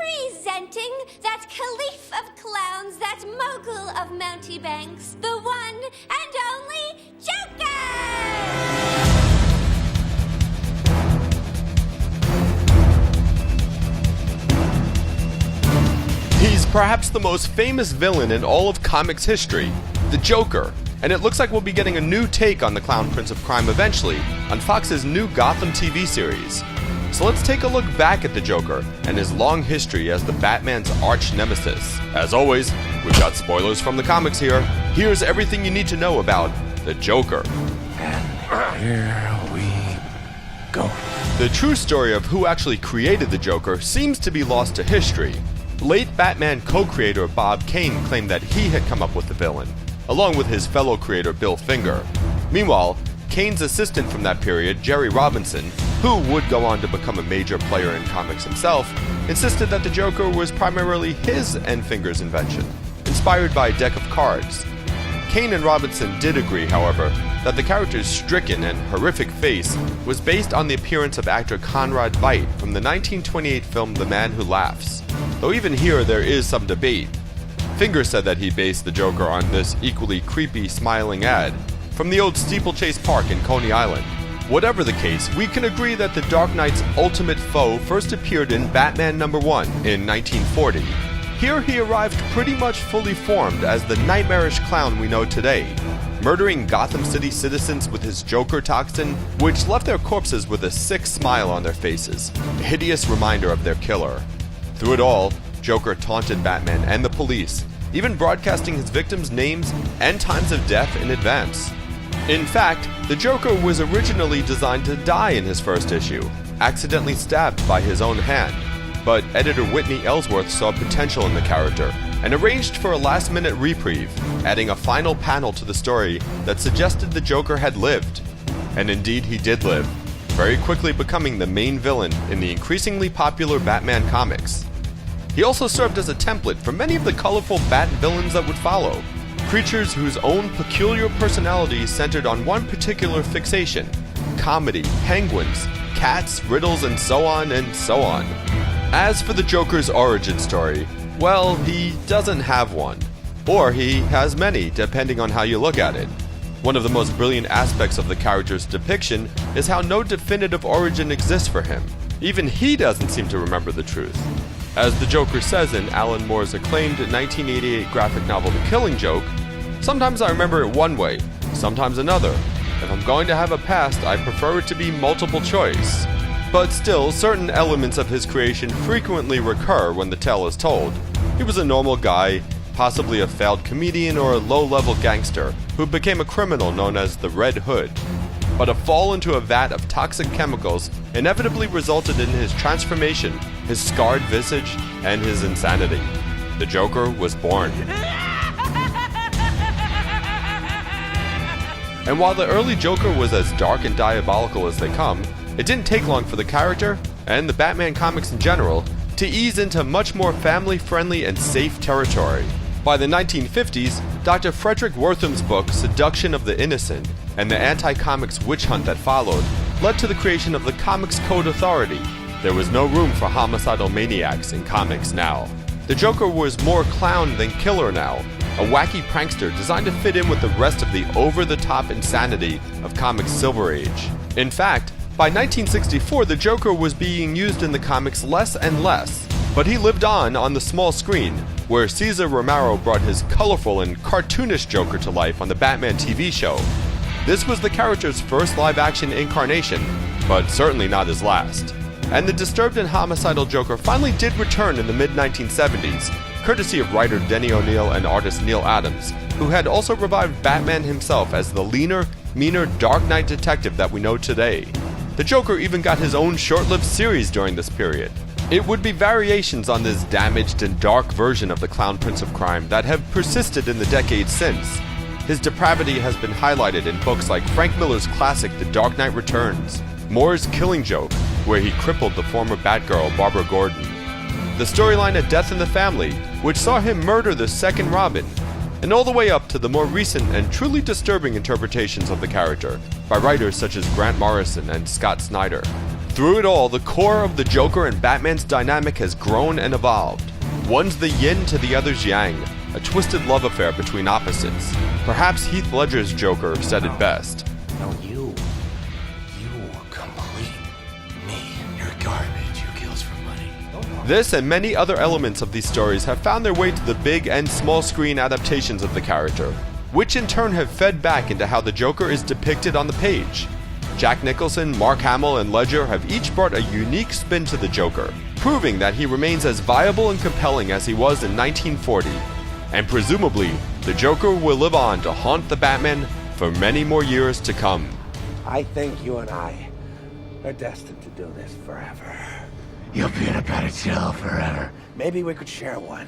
Presenting that caliph of clowns, that mogul of mountebanks, the one and only Joker! He's perhaps the most famous villain in all of comics history, the Joker. And it looks like we'll be getting a new take on the Clown Prince of Crime eventually on Fox's new Gotham TV series. So let's take a look back at the Joker and his long history as the Batman's arch nemesis. As always, we've got spoilers from the comics here. Here's everything you need to know about the Joker. And here we go. The true story of who actually created the Joker seems to be lost to history. Late Batman co-creator Bob Kane claimed that he had come up with the villain, along with his fellow creator Bill Finger. Meanwhile, Kane's assistant from that period, Jerry Robinson, who would go on to become a major player in comics himself, insisted that the Joker was primarily his and Finger's invention, inspired by a deck of cards. Kane and Robinson did agree, however, that the character's stricken and horrific face was based on the appearance of actor Conrad Veidt from the 1928 film The Man Who Laughs, though even here there is some debate. Finger said that he based the Joker on this equally creepy, smiling ad from the old Steeplechase Park in Coney Island. Whatever the case, we can agree that the Dark Knight's ultimate foe first appeared in Batman #1 in 1940. Here he arrived pretty much fully formed as the nightmarish clown we know today, murdering Gotham City citizens with his Joker toxin, which left their corpses with a sick smile on their faces, a hideous reminder of their killer. Through it all, Joker taunted Batman and the police, even broadcasting his victims' names and times of death in advance. In fact, the Joker was originally designed to die in his first issue, accidentally stabbed by his own hand. But editor Whitney Ellsworth saw potential in the character and arranged for a last-minute reprieve, adding a final panel to the story that suggested the Joker had lived. And indeed he did live, very quickly becoming the main villain in the increasingly popular Batman comics. He also served as a template for many of the colorful Bat villains that would follow, creatures whose own peculiar personalities centered on one particular fixation: comedy, penguins, cats, riddles, and so on and so on. As for the Joker's origin story, well, he doesn't have one. Or he has many, depending on how you look at it. One of the most brilliant aspects of the character's depiction is how no definitive origin exists for him. Even he doesn't seem to remember the truth. As the Joker says in Alan Moore's acclaimed 1988 graphic novel The Killing Joke, "Sometimes I remember it one way, sometimes another. If I'm going to have a past, I prefer it to be multiple choice." But still, certain elements of his creation frequently recur when the tale is told. He was a normal guy, possibly a failed comedian or a low-level gangster, who became a criminal known as the Red Hood. But a fall into a vat of toxic chemicals inevitably resulted in his transformation, his scarred visage, and his insanity. The Joker was born. And while the early Joker was as dark and diabolical as they come, it didn't take long for the character, and the Batman comics in general, to ease into much more family-friendly and safe territory. By the 1950s, Dr. Frederick Wertham's book Seduction of the Innocent and the anti-comics witch hunt that followed led to the creation of the Comics Code Authority. There was no room for homicidal maniacs in comics now. The Joker was more clown than killer now, a wacky prankster designed to fit in with the rest of the over-the-top insanity of comics' Silver Age. In fact, by 1964 the Joker was being used in the comics less and less, but he lived on the small screen, where Cesar Romero brought his colorful and cartoonish Joker to life on the Batman TV show. This was the character's first live-action incarnation, but certainly not his last. And the disturbed and homicidal Joker finally did return in the mid-1970s, courtesy of writer Denny O'Neil and artist Neil Adams, who had also revived Batman himself as the leaner, meaner Dark Knight detective that we know today. The Joker even got his own short-lived series during this period. It would be variations on this damaged and dark version of the Clown Prince of Crime that have persisted in the decades since. His depravity has been highlighted in books like Frank Miller's classic The Dark Knight Returns, Moore's Killing Joke, where he crippled the former Batgirl Barbara Gordon, the storyline A Death in the Family, which saw him murder the second Robin, and all the way up to the more recent and truly disturbing interpretations of the character by writers such as Grant Morrison and Scott Snyder. Through it all, the core of the Joker and Batman's dynamic has grown and evolved. One's the yin to the other's yang, a twisted love affair between opposites. Perhaps Heath Ledger's Joker said it best. No, you complete me. You're garbage. You kills for money. This and many other elements of these stories have found their way to the big and small screen adaptations of the character, which in turn have fed back into how the Joker is depicted on the page. Jack Nicholson, Mark Hamill, and Ledger have each brought a unique spin to the Joker, proving that he remains as viable and compelling as he was in 1940. And presumably, the Joker will live on to haunt the Batman for many more years to come. I think you and I are destined to do this forever. You'll be in a better jail forever. Maybe we could share one.